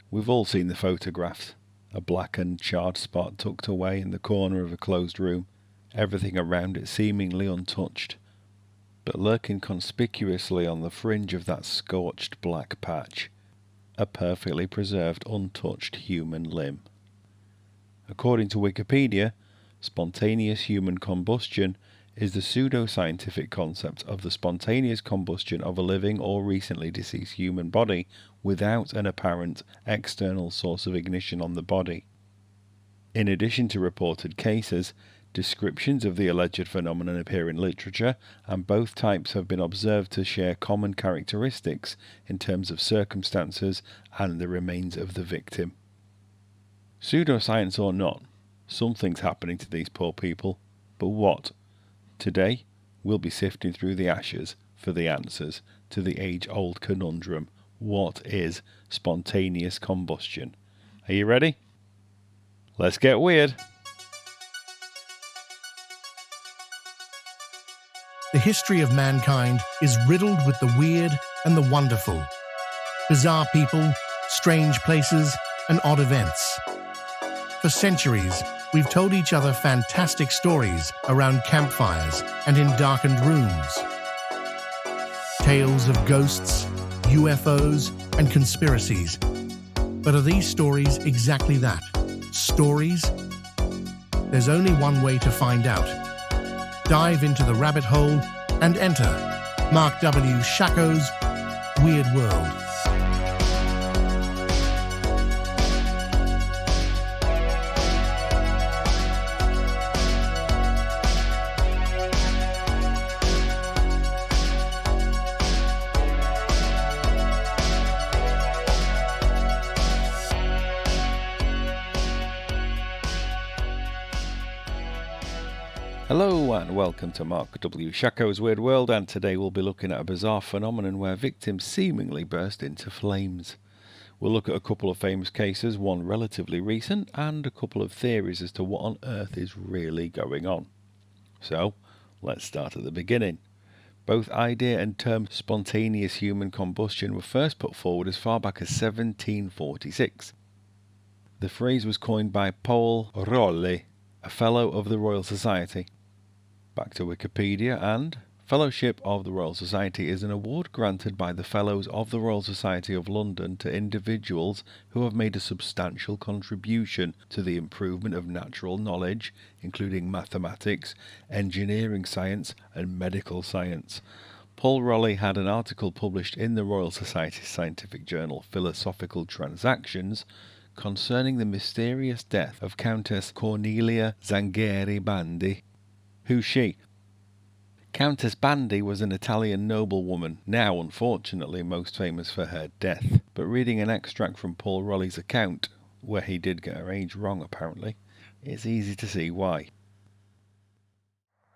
We've all seen the photographs. A blackened, charred spot tucked away in the corner of a closed room, everything around it seemingly untouched, but lurking conspicuously on the fringe of that scorched black patch, a perfectly preserved, untouched human limb. According to Wikipedia, spontaneous human combustion is the pseudo-scientific concept of the spontaneous combustion of a living or recently deceased human body without an apparent external source of ignition on the body. In addition to reported cases, descriptions of the alleged phenomenon appear in literature, and both types have been observed to share common characteristics in terms of circumstances and the remains of the victim. Pseudoscience or not, something's happening to these poor people, but what? Today, we'll be sifting through the ashes for the answers to the age-old conundrum: what is spontaneous combustion? Are you ready? Let's get weird! The history of mankind is riddled with the weird and the wonderful. Bizarre people, strange places, and odd events. For centuries, we've told each other fantastic stories around campfires and in darkened rooms. Tales of ghosts, UFOs, and conspiracies. But are these stories exactly that? Stories? There's only one way to find out. Dive into the rabbit hole and enter Marc W. Shako's Weird World. Hello and welcome to Marc W. Shako's Weird World, and today we'll be looking at a bizarre phenomenon where victims seemingly burst into flames. We'll look at a couple of famous cases, one relatively recent, and a couple of theories as to what on earth is really going on. So, let's start at the beginning. Both idea and term spontaneous human combustion were first put forward as far back as 1746. The phrase was coined by Paul Raleigh, a Fellow of the Royal Society. Back to Wikipedia, and Fellowship of the Royal Society is an award granted by the Fellows of the Royal Society of London to individuals who have made a substantial contribution to the improvement of natural knowledge, including mathematics, engineering science, and medical science. Paul Raleigh had an article published in the Royal Society's scientific journal Philosophical Transactions concerning the mysterious death of Countess Cornelia Zangari Bandi. Who's she? Countess Bandi was an Italian noblewoman, now unfortunately most famous for her death. But reading an extract from Paul Raleigh's account, where he did get her age wrong apparently, it's easy to see why.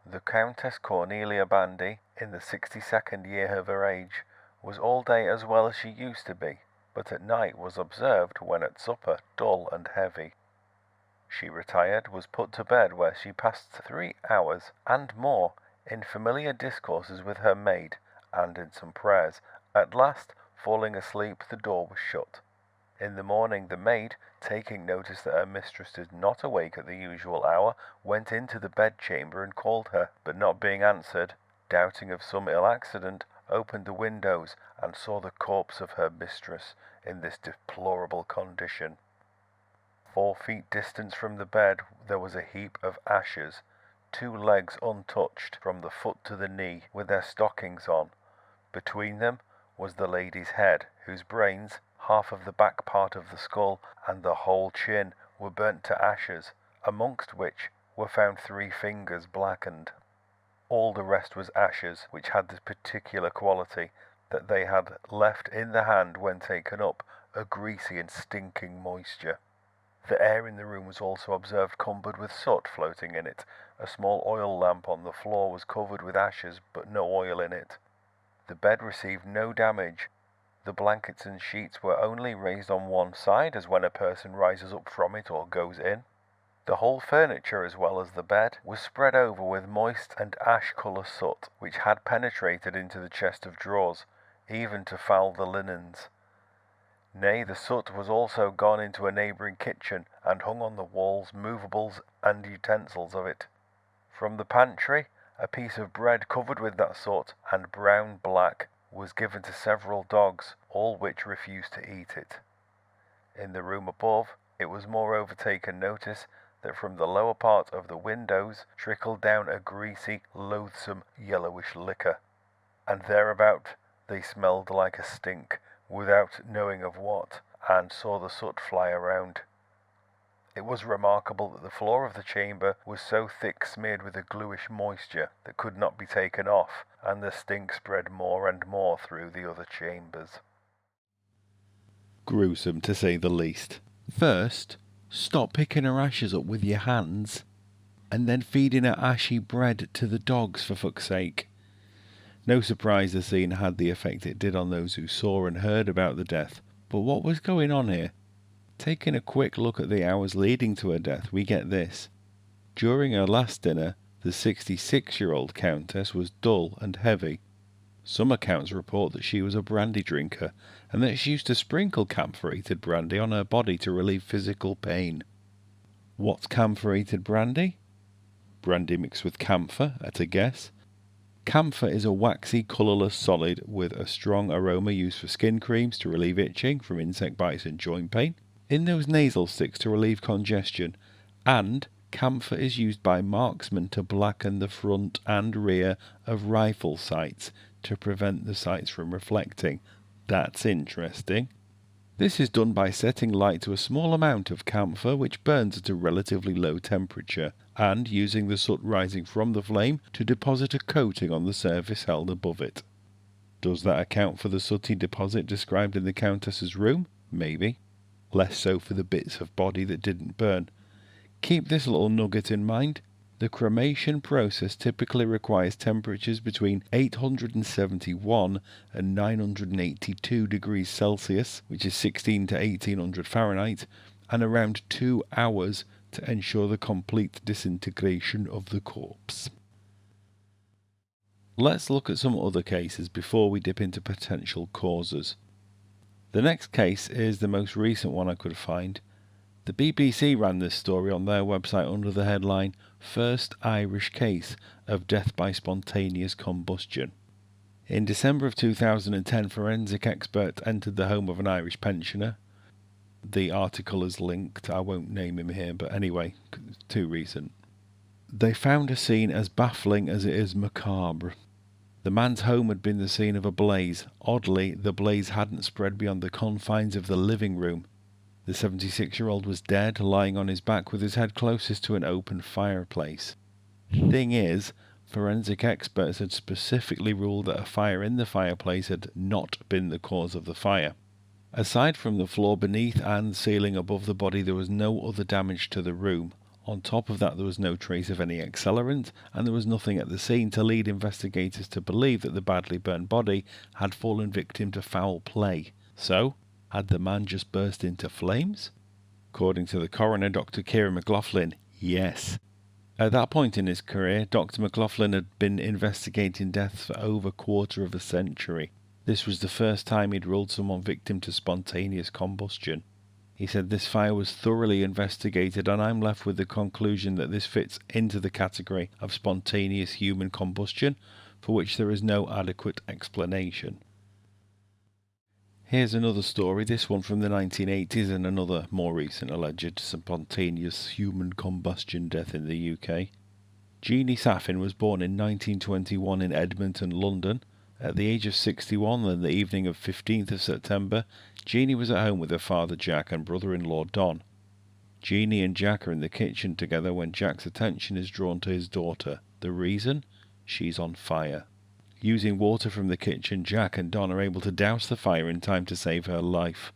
The Countess Cornelia Bandi, in the 62nd year of her age, was all day as well as she used to be, but at night was observed, when at supper, dull and heavy. She retired, was put to bed, where she passed 3 hours and more in familiar discourses with her maid, and in some prayers. At last, falling asleep, the door was shut. In the morning the maid, taking notice that her mistress did not awake at the usual hour, went into the bedchamber and called her, but not being answered, doubting of some ill accident, opened the windows and saw the corpse of her mistress in this deplorable condition. 4 feet distant from the bed there was a heap of ashes, 2 legs untouched from the foot to the knee, with their stockings on. Between them was the lady's head, whose brains, half of the back part of the skull, and the whole chin were burnt to ashes, amongst which were found 3 fingers blackened. All the rest was ashes, which had this particular quality, that they had left in the hand when taken up a greasy and stinking moisture. The air in the room was also observed cumbered with soot floating in it. A small oil lamp on the floor was covered with ashes, but no oil in it. The bed received no damage. The blankets and sheets were only raised on one side, as when a person rises up from it or goes in. The whole furniture, as well as the bed, was spread over with moist and ash-colour soot, which had penetrated into the chest of drawers, even to foul the linens. Nay, the soot was also gone into a neighbouring kitchen and hung on the walls, movables and utensils of it. From the pantry, a piece of bread covered with that soot and brown black was given to several dogs, all which refused to eat it. In the room above, it was moreover taken notice that from the lower part of the windows trickled down a greasy, loathsome, yellowish liquor, and thereabout they smelled like a stink, without knowing of what, and saw the soot fly around. It was remarkable that the floor of the chamber was so thick smeared with a gluish moisture that could not be taken off, and the stink spread more and more through the other chambers. Gruesome, to say the least. First, stop picking her ashes up with your hands, and then feeding her ashy bread to the dogs, for fuck's sake. No surprise the scene had the effect it did on those who saw and heard about the death, but what was going on here? Taking a quick look at the hours leading to her death, we get this. During her last dinner, the 66-year-old countess was dull and heavy. Some accounts report that she was a brandy drinker, and that she used to sprinkle camphorated brandy on her body to relieve physical pain. What's camphorated brandy? Brandy mixed with camphor, at a guess. Camphor is a waxy, colourless solid with a strong aroma used for skin creams to relieve itching from insect bites and joint pain, in those nasal sticks to relieve congestion, and camphor is used by marksmen to blacken the front and rear of rifle sights to prevent the sights from reflecting. That's interesting. This is done by setting light to a small amount of camphor which burns at a relatively low temperature, and using the soot rising from the flame to deposit a coating on the surface held above it. Does that account for the sooty deposit described in the Countess's room? Maybe. Less so for the bits of body that didn't burn. Keep this little nugget in mind. The cremation process typically requires temperatures between 871 and 982 degrees Celsius, which is 16 to 1800 Fahrenheit, and around 2 hours to ensure the complete disintegration of the corpse. Let's look at some other cases before we dip into potential causes. The next case is the most recent one I could find. The BBC ran this story on their website under the headline, First Irish Case of Death by Spontaneous Combustion. In December of 2010, forensic experts entered the home of an Irish pensioner. The article is linked, I won't name him here, but anyway, it's too recent. They found a scene as baffling as it is macabre. The man's home had been the scene of a blaze. Oddly, the blaze hadn't spread beyond the confines of the living room. The 76-year-old was dead, lying on his back with his head closest to an open fireplace. Thing is, forensic experts had specifically ruled that a fire in the fireplace had not been the cause of the fire. Aside from the floor beneath and ceiling above the body, there was no other damage to the room. On top of that, there was no trace of any accelerant, and there was nothing at the scene to lead investigators to believe that the badly burned body had fallen victim to foul play. So, had the man just burst into flames? According to the coroner, Dr. Kieran McLaughlin, yes. At that point in his career, Dr. McLaughlin had been investigating deaths for over a quarter of a century. This was the first time he'd ruled someone victim to spontaneous combustion. He said this fire was thoroughly investigated, and I'm left with the conclusion that this fits into the category of spontaneous human combustion, for which there is no adequate explanation. Here's another story, this one from the 1980s, and another more recent alleged spontaneous human combustion death in the UK. Jeannie Saffin was born in 1921 in Edmonton, London. At the age of 61, on the evening of 15th of September, Jeannie was at home with her father Jack and brother-in-law Don. Jeannie and Jack are in the kitchen together when Jack's attention is drawn to his daughter. The reason? She's on fire. Using water from the kitchen, Jack and Don are able to douse the fire in time to save her life.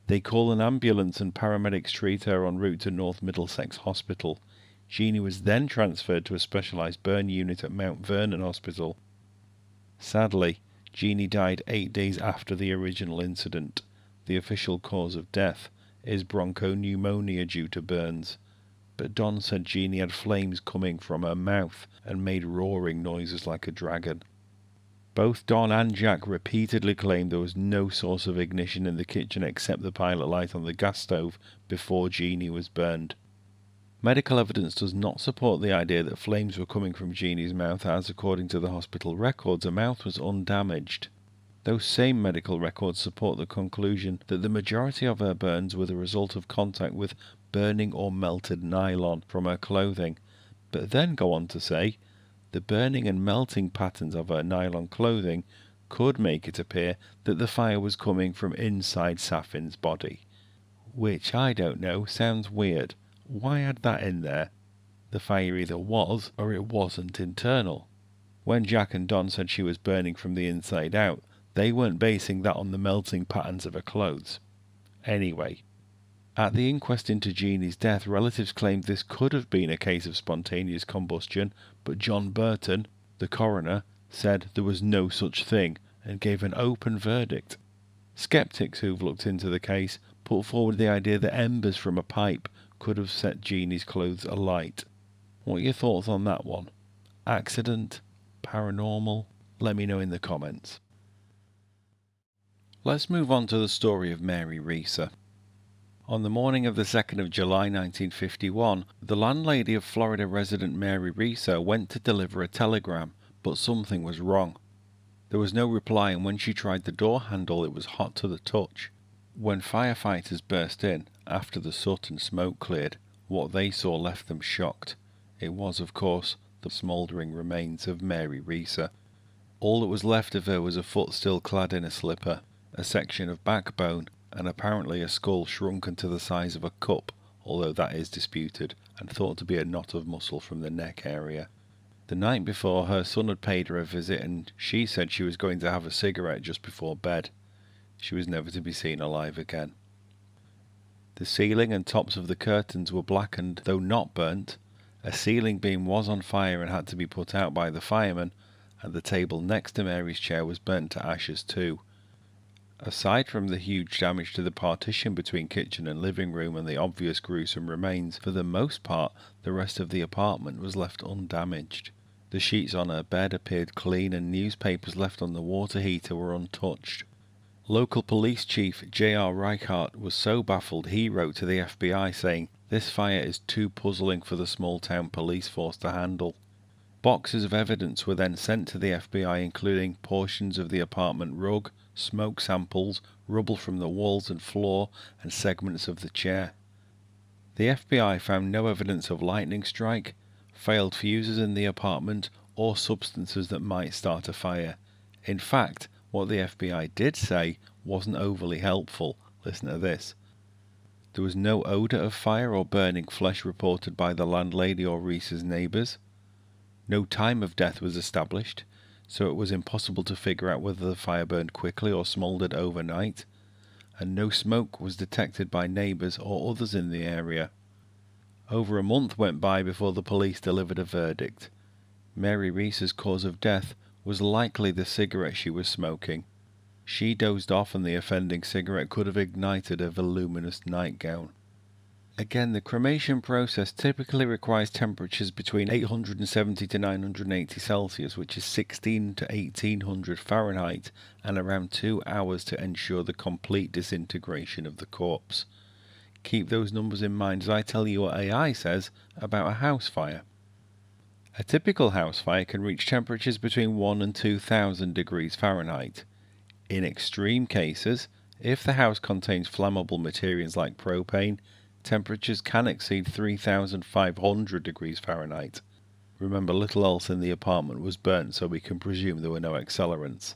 They call an ambulance and paramedics treat her en route to North Middlesex Hospital. Jeannie was then transferred to a specialised burn unit at Mount Vernon Hospital. Sadly, Jeannie died 8 days after the original incident. The official cause of death is bronchopneumonia due to burns, but Don said Jeannie had flames coming from her mouth and made roaring noises like a dragon. Both Don and Jack repeatedly claimed there was no source of ignition in the kitchen except the pilot light on the gas stove before Jeannie was burned. Medical evidence does not support the idea that flames were coming from Jeannie's mouth, as according to the hospital records, her mouth was undamaged. Those same medical records support the conclusion that the majority of her burns were the result of contact with burning or melted nylon from her clothing, but then go on to say the burning and melting patterns of her nylon clothing could make it appear that the fire was coming from inside Safin's body. Which, I don't know, sounds weird. Why add that in there? The fire either was or it wasn't internal. When Jack and Don said she was burning from the inside out, they weren't basing that on the melting patterns of her clothes. Anyway, at the inquest into Jeannie's death, relatives claimed this could have been a case of spontaneous combustion, but John Burton, the coroner, said there was no such thing and gave an open verdict. Skeptics who've looked into the case put forward the idea that embers from a pipe could have set Jeannie's clothes alight. What are your thoughts on that one? Accident? Paranormal? Let me know in the comments. Let's move on to the story of Mary Reeser. On the morning of the 2nd of July 1951, the landlady of Florida resident Mary Reeser went to deliver a telegram, but something was wrong. There was no reply, and when she tried the door handle, it was hot to the touch. When firefighters burst in, after the soot and smoke cleared, what they saw left them shocked. It was, of course, the smouldering remains of Mary Reeser. All that was left of her was a foot still clad in a slipper, a section of backbone, and apparently a skull shrunken to the size of a cup, although that is disputed, and thought to be a knot of muscle from the neck area. The night before, her son had paid her a visit, and she said she was going to have a cigarette just before bed. She was never to be seen alive again. The ceiling and tops of the curtains were blackened, though not burnt. A ceiling beam was on fire and had to be put out by the firemen, and the table next to Mary's chair was burnt to ashes too. Aside from the huge damage to the partition between kitchen and living room and the obvious gruesome remains, for the most part the rest of the apartment was left undamaged. The sheets on her bed appeared clean, and newspapers left on the water heater were untouched. Local police chief J.R. Reichart was so baffled he wrote to the FBI saying, "This fire is too puzzling for the small-town police force to handle." Boxes of evidence were then sent to the FBI, including portions of the apartment rug, smoke samples, rubble from the walls and floor, and segments of the chair. The FBI found no evidence of lightning strike, failed fuses in the apartment, or substances that might start a fire. In fact, what the FBI did say wasn't overly helpful. Listen to this. There was no odour of fire or burning flesh reported by the landlady or Reese's neighbours. No time of death was established, so it was impossible to figure out whether the fire burned quickly or smouldered overnight, and no smoke was detected by neighbours or others in the area. Over a month went by before the police delivered a verdict. Mary Reese's cause of death was likely the cigarette she was smoking. She dozed off, and the offending cigarette could have ignited a voluminous nightgown. Again, the cremation process typically requires temperatures between 870 to 980 Celsius, which is 16 to 1800 Fahrenheit, and around 2 hours to ensure the complete disintegration of the corpse. Keep those numbers in mind as I tell you what AI says about a house fire. A typical house fire can reach temperatures between 1 and 2000 degrees Fahrenheit. In extreme cases, if the house contains flammable materials like propane, temperatures can exceed 3500 degrees Fahrenheit. Remember, little else in the apartment was burnt, so we can presume there were no accelerants.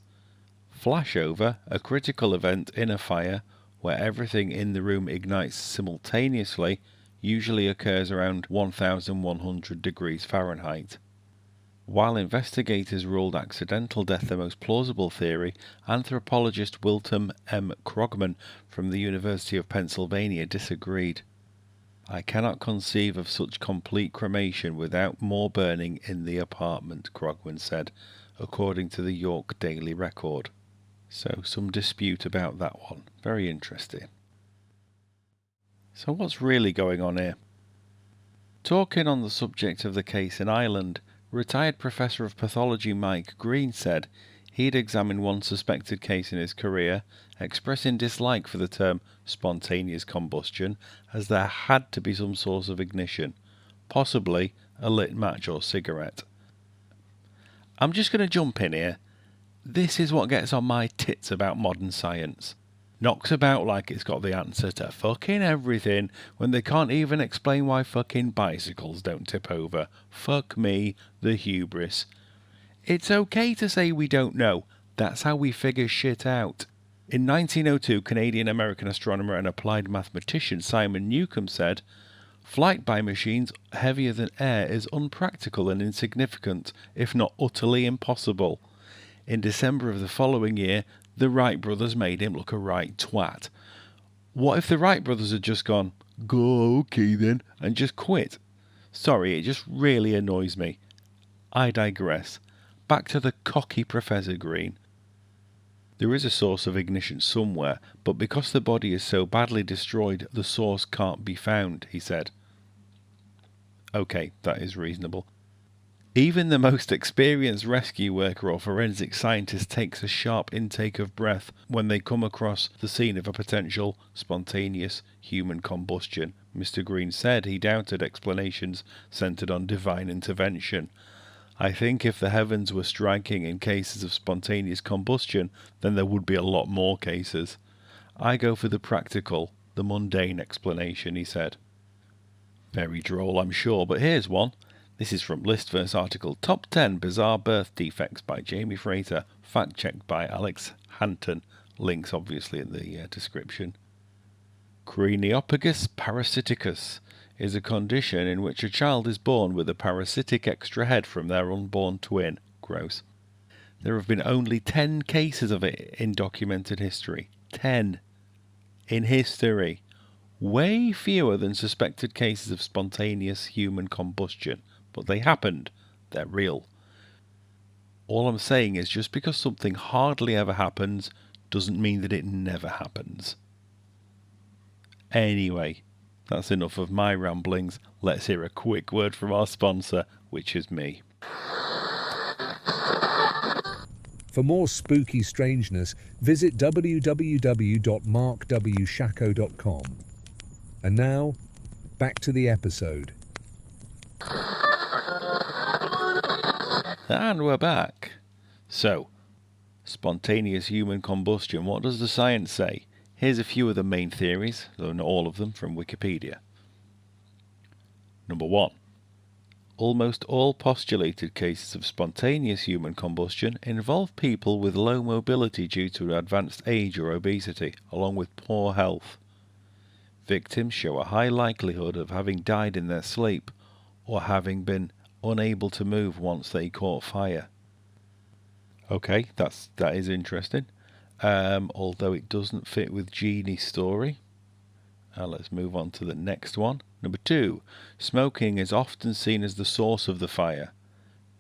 Flashover, a critical event in a fire where everything in the room ignites simultaneously, usually occurs around 1100 degrees Fahrenheit. While investigators ruled accidental death the most plausible theory, anthropologist Wilton M. Krogman from the University of Pennsylvania disagreed. "I cannot conceive of such complete cremation without more burning in the apartment," Krogman said, according to the York Daily Record. So some dispute about that one. Very interesting. So what's really going on here? Talking on the subject of the case in Ireland, retired Professor of Pathology Mike Green said He'd examined one suspected case in his career, expressing dislike for the term spontaneous combustion, as there had to be some source of ignition, possibly a lit match or cigarette. I'm just going to jump in here. This is what gets on my tits about modern science. Knocks about like it's got the answer to fucking everything when they can't even explain why fucking bicycles don't tip over. Fuck me, the hubris. It's okay to say we don't know. That's how we figure shit out. In 1902, Canadian-American astronomer and applied mathematician Simon Newcomb said, "Flight by machines heavier than air is unpractical and insignificant, if not utterly impossible." In December of the following year, the Wright brothers made him look a right twat. What if the Wright brothers had just gone, "Go, okay then," and just quit? Sorry, it just really annoys me. I digress. Back to the cocky Professor Green. There is a source of ignition somewhere, but because the body is so badly destroyed, the source can't be found, he said. Okay, that is reasonable. Even the most experienced rescue worker or forensic scientist takes a sharp intake of breath when they come across the scene of a potential spontaneous human combustion. Mr. Green said he doubted explanations centered on divine intervention. "I think if the heavens were striking in cases of spontaneous combustion, then there would be a lot more cases. I go for the practical, the mundane explanation," he said. Very droll, I'm sure, but here's one. This is from Listverse article Top 10 Bizarre Birth Defects by Jamie Frater, fact-checked by Alex Hanton. Links obviously in the description. Craniopagus parasiticus is a condition in which a child is born with a parasitic extra head from their unborn twin. Gross. There have been only 10 cases of it in documented history. 10. In history. Way fewer than suspected cases of spontaneous human combustion. But they happened. They're real. All I'm saying is just because something hardly ever happens doesn't mean that it never happens. Anyway, that's enough of my ramblings. Let's hear a quick word from our sponsor, which is me. For more spooky strangeness, visit www.markwshako.com. And now, back to the episode. And we're back. So, spontaneous human combustion, what does the science say? Here's a few of the main theories, though not all of them, from Wikipedia. Number 1. Almost all postulated cases of spontaneous human combustion involve people with low mobility due to advanced age or obesity, along with poor health. Victims show a high likelihood of having died in their sleep, or having been unable to move once they caught fire. Okay, that is interesting. Although it doesn't fit with Jeannie's story. Let's move on to the next one. Number 2. Smoking is often seen as the source of the fire.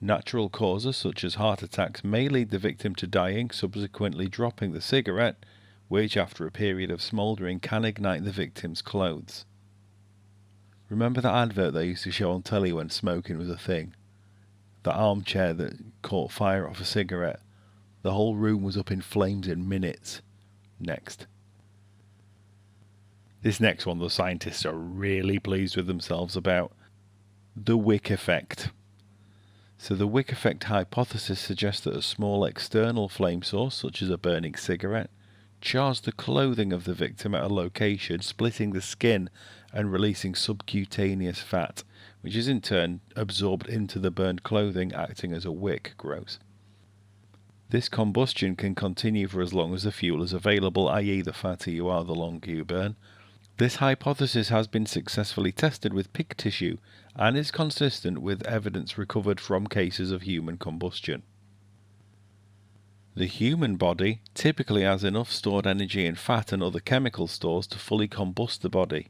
Natural causes such as heart attacks may lead the victim to dying, subsequently dropping the cigarette, which after a period of smouldering can ignite the victim's clothes. Remember that advert they used to show on telly when smoking was a thing? That armchair that caught fire off a cigarette. The whole room was up in flames in minutes. Next. This next one the scientists are really pleased with themselves about. The wick effect. So the wick effect hypothesis suggests that a small external flame source, such as a burning cigarette, chars the clothing of the victim at a location, splitting the skin and releasing subcutaneous fat, which is in turn absorbed into the burned clothing, acting as a wick. Gross. This combustion can continue for as long as the fuel is available, i.e. the fatter you are, the longer you burn. This hypothesis has been successfully tested with pig tissue and is consistent with evidence recovered from cases of human combustion. The human body typically has enough stored energy in fat and other chemical stores to fully combust the body.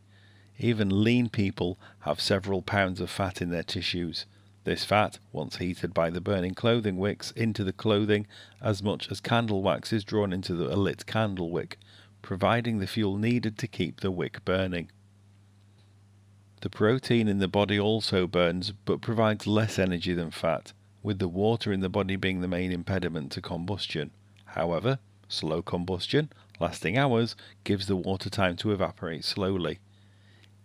Even lean people have several pounds of fat in their tissues. This fat, once heated by the burning clothing wicks into the clothing as much as candle wax is drawn into a lit candle wick, providing the fuel needed to keep the wick burning. The protein in the body also burns, but provides less energy than fat, with the water in the body being the main impediment to combustion. However, slow combustion, lasting hours, gives the water time to evaporate slowly.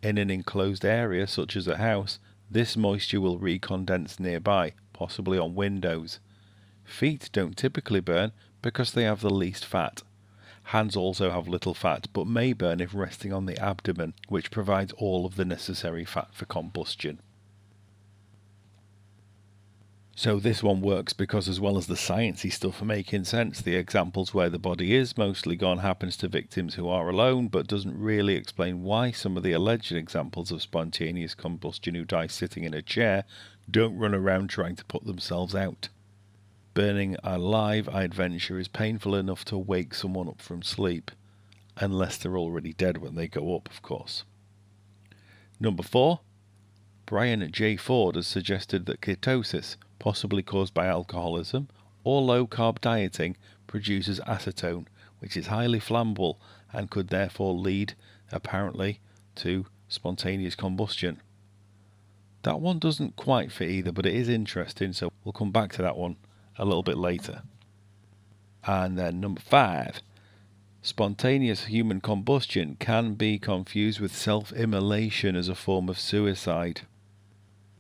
In an enclosed area such as a house, this moisture will recondense nearby, possibly on windows. Feet don't typically burn because they have the least fat. Hands also have little fat, but may burn if resting on the abdomen, which provides all of the necessary fat for combustion. So this one works because, as well as the sciencey stuff making sense, the examples where the body is mostly gone happens to victims who are alone, but doesn't really explain why some of the alleged examples of spontaneous combustion who die sitting in a chair don't run around trying to put themselves out. Burning alive, I'd venture, is painful enough to wake someone up from sleep, unless they're already dead when they go up, of course. Number 4. Brian J. Ford has suggested that ketosis, possibly caused by alcoholism or low-carb dieting, produces acetone, which is highly flammable and could therefore lead, apparently, to spontaneous combustion. That one doesn't quite fit either, but it is interesting, so we'll come back to that one a little bit later. And then number 5. Spontaneous human combustion can be confused with self-immolation as a form of suicide.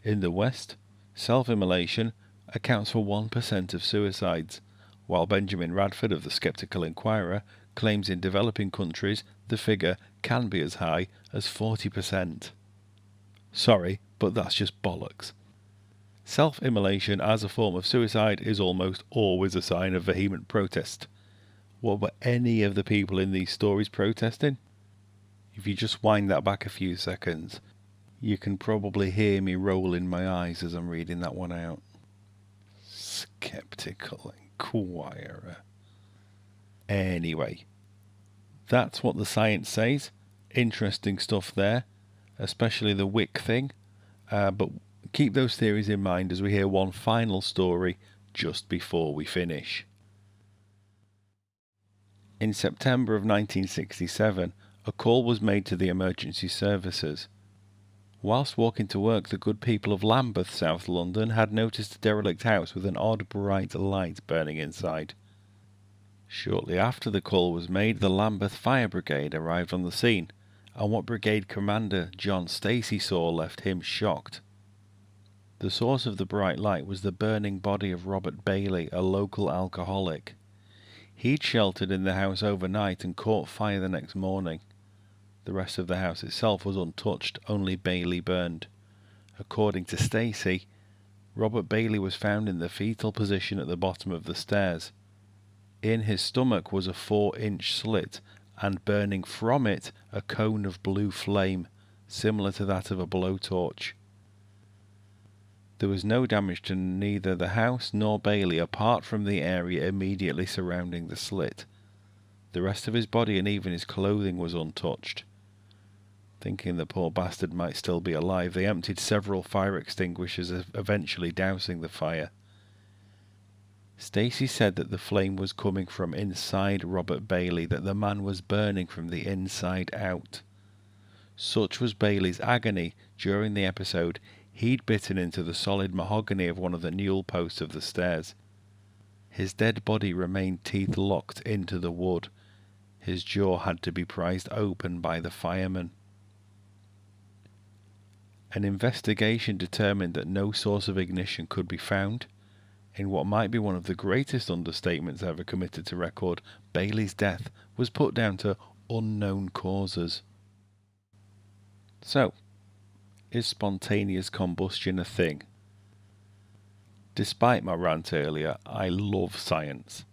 In the West, self-immolation accounts for 1% of suicides, while Benjamin Radford of the Skeptical Inquirer claims in developing countries the figure can be as high as 40%. Sorry, but that's just bollocks. Self-immolation as a form of suicide is almost always a sign of vehement protest. What were any of the people in these stories protesting? If you just wind that back a few seconds, you can probably hear me rolling my eyes as I'm reading that one out. Skeptical Inquirer. Anyway, that's what the science says. Interesting stuff there, especially the wick thing. But keep those theories in mind as we hear one final story just before we finish. In September of 1967, a call was made to the emergency services. Whilst walking to work, the good people of Lambeth, South London, had noticed a derelict house with an odd bright light burning inside. Shortly after the call was made, the Lambeth Fire Brigade arrived on the scene, and what Brigade Commander John Stacey saw left him shocked. The source of the bright light was the burning body of Robert Bailey, a local alcoholic. He'd sheltered in the house overnight and caught fire the next morning. The rest of the house itself was untouched, only Bailey burned. According to Stacey, Robert Bailey was found in the fetal position at the bottom of the stairs. In his stomach was a 4-inch slit, and burning from it a cone of blue flame, similar to that of a blowtorch. There was no damage to neither the house nor Bailey apart from the area immediately surrounding the slit. The rest of his body and even his clothing was untouched. Thinking the poor bastard might still be alive, they emptied several fire extinguishers, eventually dousing the fire. Stacey said that the flame was coming from inside Robert Bailey, that the man was burning from the inside out. Such was Bailey's agony during the episode, he'd bitten into the solid mahogany of one of the newel posts of the stairs. His dead body remained teeth locked into the wood. His jaw had to be prized open by the firemen. An investigation determined that no source of ignition could be found. In what might be one of the greatest understatements ever committed to record, Bailey's death was put down to unknown causes. So, is spontaneous combustion a thing? Despite my rant earlier, I love science.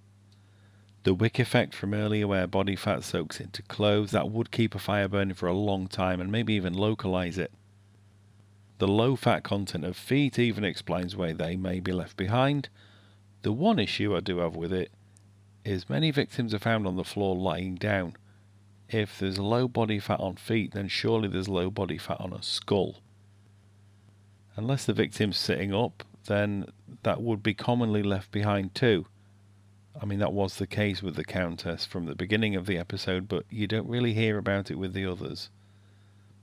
The wick effect from earlier, where body fat soaks into clothes, that would keep a fire burning for a long time and maybe even localize it. The low fat content of feet even explains why they may be left behind. The one issue I do have with it is many victims are found on the floor lying down. If there's low body fat on feet, then surely there's low body fat on a skull. Unless the victim's sitting up, then that would be commonly left behind too. I mean, that was the case with the Countess from the beginning of the episode, but you don't really hear about it with the others.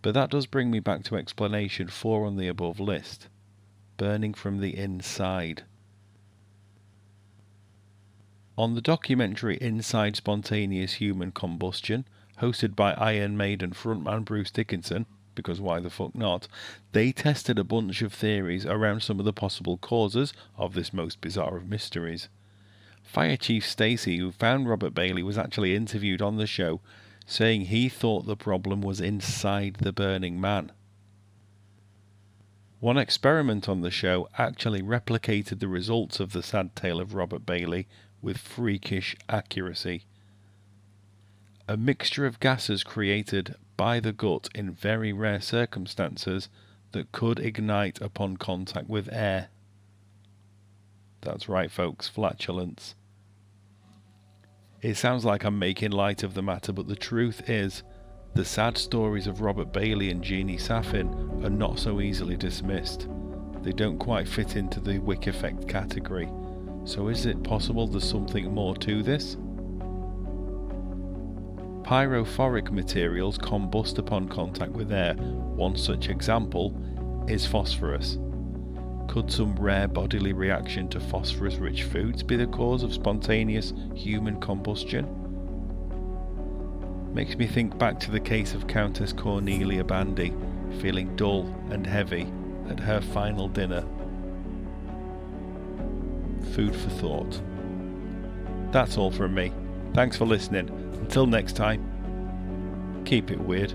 But that does bring me back to explanation 4 on the above list. Burning from the inside. On the documentary Inside Spontaneous Human Combustion, hosted by Iron Maiden frontman Bruce Dickinson, because why the fuck not, they tested a bunch of theories around some of the possible causes of this most bizarre of mysteries. Fire Chief Stacy, who found Robert Bailey, was actually interviewed on the show, saying he thought the problem was inside the burning man. One experiment on the show actually replicated the results of the sad tale of Robert Bailey with freakish accuracy. A mixture of gases created by the gut in very rare circumstances that could ignite upon contact with air. That's right, folks, flatulence. It sounds like I'm making light of the matter, but the truth is, the sad stories of Robert Bailey and Jeannie Saffin are not so easily dismissed. They don't quite fit into the Wick effect category. So is it possible there's something more to this? Pyrophoric materials combust upon contact with air. One such example is phosphorus. Could some rare bodily reaction to phosphorus-rich foods be the cause of spontaneous human combustion? Makes me think back to the case of Countess Cornelia Bandy feeling dull and heavy at her final dinner. Food for thought. That's all from me. Thanks for listening. Until next time, keep it weird.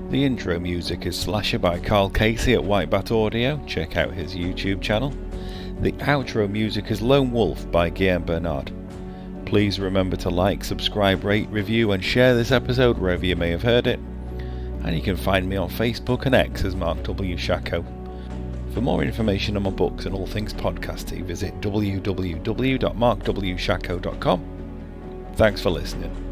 The intro music is Slasher by Carl Casey at White Bat Audio. Check out his YouTube channel. The outro music is Lone Wolf by Guillaume Bernard. Please remember to like, subscribe, rate, review and share this episode wherever you may have heard it. And you can find me on Facebook and X as Marc W. Shako. For more information on my books and all things podcasty, visit www.markwshako.com. Thanks for listening.